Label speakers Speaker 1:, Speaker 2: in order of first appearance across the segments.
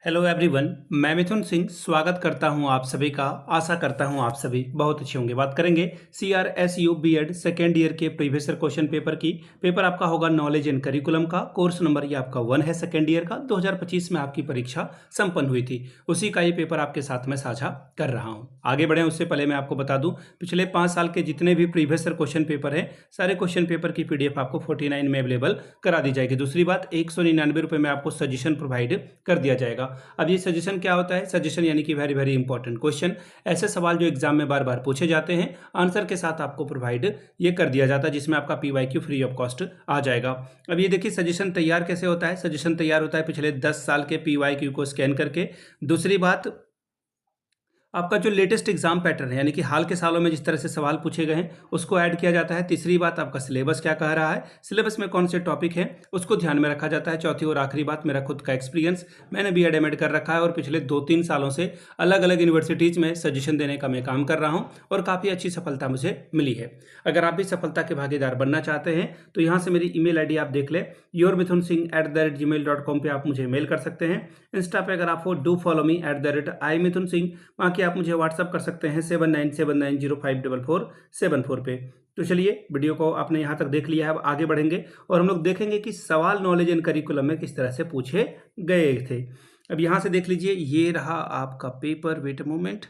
Speaker 1: Hello everyone, मैं मिथुन सिंह स्वागत करता हूं आप सभी का। आशा करता हूं आप सभी बहुत अच्छे होंगे। बात करेंगे CRSU बीएड सेकेंड ईयर के प्रीवियस ईयर क्वेश्चन पेपर की। पेपर आपका होगा नॉलेज एंड करिकुलम का। कोर्स नंबर ये आपका 1 है। सेकेंड ईयर का 2025 में आपकी परीक्षा संपन्न हुई थी, उसी का ये पेपर आपके साथ में साझा कर रहा हूँ। आगे बढ़े उससे पहले मैं आपको बता दूँ, पिछले 5 साल के जितने भी प्रीवियस ईयर क्वेश्चन पेपर हैं, सारे क्वेश्चन पेपर की PDF आपको 49 में अवेलेबल करा दी जाएगी। दूसरी बात, 199 रुपये में आपको सजेशन प्रोवाइड कर दिया जाएगा। अब ये सजेशन क्या होता है? सजेशन यानी कि वेरी वेरी इंपॉर्टेंट क्वेश्चन, ऐसे सवाल जो एग्जाम में बार बार पूछे जाते हैं, आंसर के साथ आपको प्रोवाइड ये कर दिया जाता है, जिसमें आपका PYQ फ्री ऑफ कॉस्ट आ जाएगा। अब ये देखिए सजेशन तैयार कैसे होता है। सजेशन तैयार होता है पिछले 10 साल के PYQ को स्कैन करके। दूसरी बात, आपका जो लेटेस्ट एग्जाम पैटर्न है, यानी कि हाल के सालों में जिस तरह से सवाल पूछे गए हैं, उसको ऐड किया जाता है। तीसरी बात, आपका सिलेबस क्या कह रहा है, सिलेबस में कौन से टॉपिक हैं, उसको ध्यान में रखा जाता है। चौथी और आखिरी बात, मेरा खुद का एक्सपीरियंस, मैंने BEd MAd कर रखा है और पिछले 2-3 सालों से अलग अलग यूनिवर्सिटीज़ में सजेशन देने का मैं काम कर रहा हूँ और काफ़ी अच्छी सफलता मुझे मिली है। अगर आप भी सफलता के भागीदार बनना चाहते हैं तो यहाँ से मेरी email ID आप देख लें, yourmithunsingh@gmail.com पे आप मुझे मेल कर सकते हैं। इंस्टा पे अगर आप हो, डू फॉलो मी @imithunsingh। बाकी आप मुझे व्हाट्सअप कर सकते हैं 7979054474 पे। तो चलिए, वीडियो को आपने यहाँ तक देख लिया है, अब आगे बढ़ेंगे और हम लोग देखेंगे कि सवाल नॉलेज एंड करिकुलम में किस तरह से पूछे गए थे। अब यहाँ से देख लीजिए, ये रहा आपका पेपर। वेट अ मोमेंट,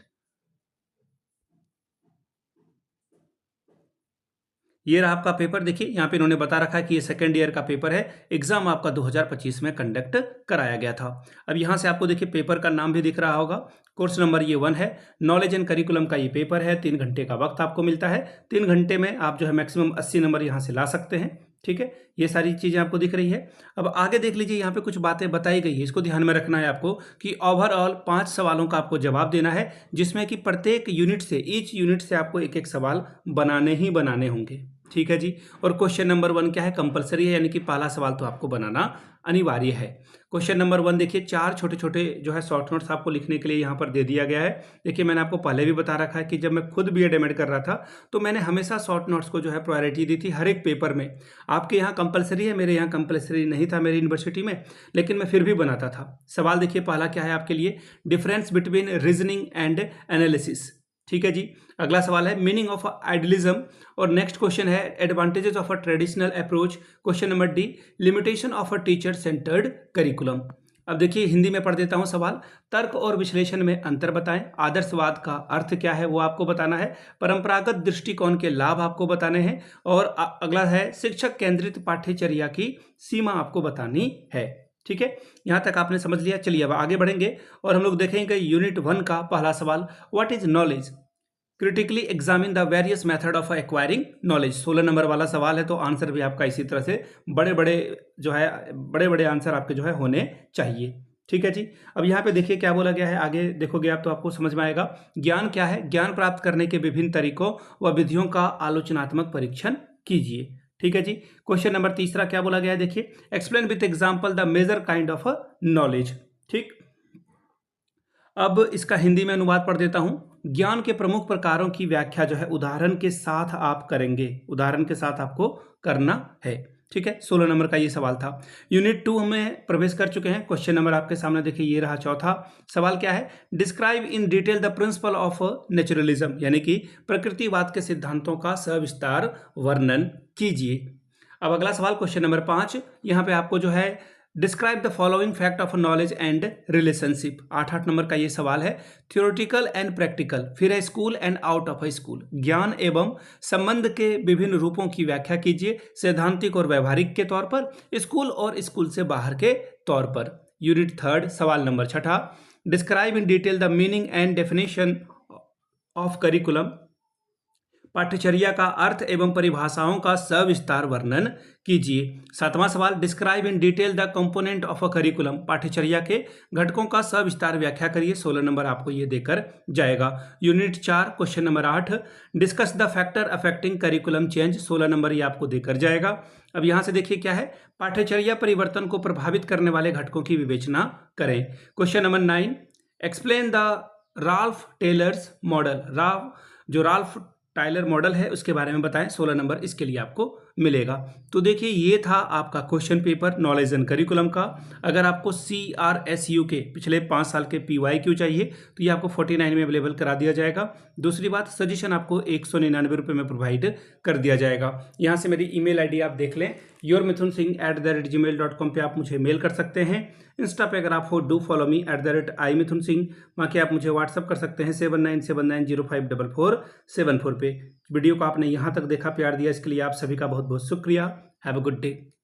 Speaker 1: ये रहा आपका पेपर। देखिए यहाँ पे इन्होंने बता रखा है कि ये सेकेंड ईयर का पेपर है, एग्जाम आपका 2025 में कंडक्ट कराया गया था। अब यहाँ से आपको देखिए पेपर का नाम भी दिख रहा होगा, कोर्स नंबर ये 1 है, नॉलेज एंड करिकुलम का ये पेपर है। 3 घंटे का वक्त आपको मिलता है। 3 घंटे में आप जो है मैक्सिमम 80 नंबर यहाँ से ला सकते हैं। ठीक है, ये सारी चीज़ें आपको दिख रही है। अब आगे देख लीजिए, यहाँ पे कुछ बातें बताई गई है, इसको ध्यान में रखना है आपको कि ओवरऑल 5 सवालों का आपको जवाब देना है, जिसमें कि प्रत्येक यूनिट से, ईच यूनिट से आपको एक एक सवाल बनाने ही बनाने होंगे। ठीक है जी। और क्वेश्चन नंबर 1 क्या है? कंपलसरी है, यानी कि पहला सवाल तो आपको बनाना अनिवार्य है। क्वेश्चन नंबर 1 देखिए, 4 छोटे छोटे जो है शॉर्ट नोट्स आपको लिखने के लिए यहाँ पर दे दिया गया है। देखिए मैंने आपको पहले भी बता रखा है कि जब मैं खुद BEd MAd कर रहा था तो मैंने हमेशा शॉर्ट नोट्स को जो है प्रायोरिटी दी थी हर एक पेपर में। आपके यहाँ कंपलसरी है, मेरे यहाँ कंपलसरी नहीं था मेरी यूनिवर्सिटी में, लेकिन मैं फिर भी बनाता था। सवाल देखिए पहला क्या है आपके लिए, difference between reasoning and analysis. ठीक है जी। अगला सवाल है मीनिंग ऑफ आइडियलिज्म। और नेक्स्ट क्वेश्चन है advantages of a traditional approach. Question number D, limitation of a teacher centred curriculum. अब देखिए हिंदी में पढ़ देता हूं सवाल। तर्क और विश्लेषण में अंतर बताएं। आदर्शवाद का अर्थ क्या है वो आपको बताना है। परंपरागत दृष्टिकोण के लाभ आपको बताने हैं। और अगला है शिक्षक केंद्रित पाठ्यचर्या की सीमा आपको बतानी है। ठीक है, यहां तक आपने समझ लिया। चलिए अब आगे बढ़ेंगे और हम लोग देखेंगे यूनिट 1 का पहला सवाल, what is knowledge, critically examine the various method of acquiring knowledge. 16 number वाला सवाल है, तो आंसर भी आपका इसी तरह से बड़े बड़े जो है बड़े बड़े आंसर आपके जो है होने चाहिए। ठीक है जी। अब यहाँ पे देखिए क्या बोला गया है, आगे देखोगे आप तो आपको समझ में आएगा। ज्ञान क्या है? ज्ञान प्राप्त करने के विभिन्न तरीकों व विधियों का आलोचनात्मक परीक्षण कीजिए। ठीक है जी। क्वेश्चन नंबर तीसरा क्या बोला गया है, देखिए explain with example the major kind of knowledge. ठीक, अब इसका हिंदी में अनुवाद पढ़ देता हूं। ज्ञान के प्रमुख प्रकारों की व्याख्या जो है उदाहरण के साथ आप करेंगे, उदाहरण के साथ आपको करना है। ठीक है, 16 नंबर का ये सवाल था। यूनिट 2 में प्रवेश कर चुके हैं। क्वेश्चन नंबर आपके सामने देखिए, ये रहा चौथा सवाल। क्या है? Describe in detail the principle of naturalism, यानी कि प्रकृतिवाद के सिद्धांतों का सविस्तार वर्णन कीजिए। अब अगला सवाल क्वेश्चन नंबर 5, यहाँ पे आपको जो है describe the following fact of knowledge and relationship. 8 number का ये सवाल है। थ्योरेटिकल एंड प्रैक्टिकल, फिर है school and out of school. ज्ञान एवं संबंध के विभिन्न रूपों की व्याख्या कीजिए, सैद्धांतिक और व्यवहारिक के तौर पर, स्कूल और स्कूल से बाहर के तौर पर। यूनिट 3 सवाल number 6, describe in detail the meaning and definition of curriculum. पाठ्यचर्या का अर्थ एवं परिभाषाओं का सविस्तार वर्णन कीजिए। 7वां सवाल, describe in detail the component of a curriculum. पाठ्यचर्या के घटकों का सविस्तार व्याख्या करिए। 16 नंबर आपको ये देकर जाएगा। Unit 4 question number 8, discuss the factor affecting curriculum change. 16 number ये आपको देकर जाएगा। अब यहाँ से देखिए क्या है, पाठ्यचर्या परिवर्तन को प्रभावित करने वाले घटकों की विवेचना करें। Question number 9, explain the Ralph Tyler's model. Ralph Tyler model है उसके बारे में बताएं। 16 नंबर इसके लिए आपको मिलेगा। तो देखिए ये था आपका question paper knowledge and curriculum का। अगर आपको CRSU के पिछले 5 साल के PYQ चाहिए तो ये आपको 49 में अवेलेबल करा दिया जाएगा। दूसरी बात, सजेशन आपको 199 रुपये में प्रोवाइड कर दिया जाएगा। यहाँ से मेरी email ID आप देख लें, yourmithunsingh@gmail.com पे आप मुझे मेल कर सकते हैं। इंस्टा पे अगर आप हो डू फॉलो मी @imithunsingh, वहाँ के आप मुझे व्हाट्सअप कर सकते हैं 7979054474 पे। वीडियो को आपने यहाँ तक देखा, प्यार दिया, इसके लिए आप सभी का बहुत बहुत शुक्रिया। Have a good day.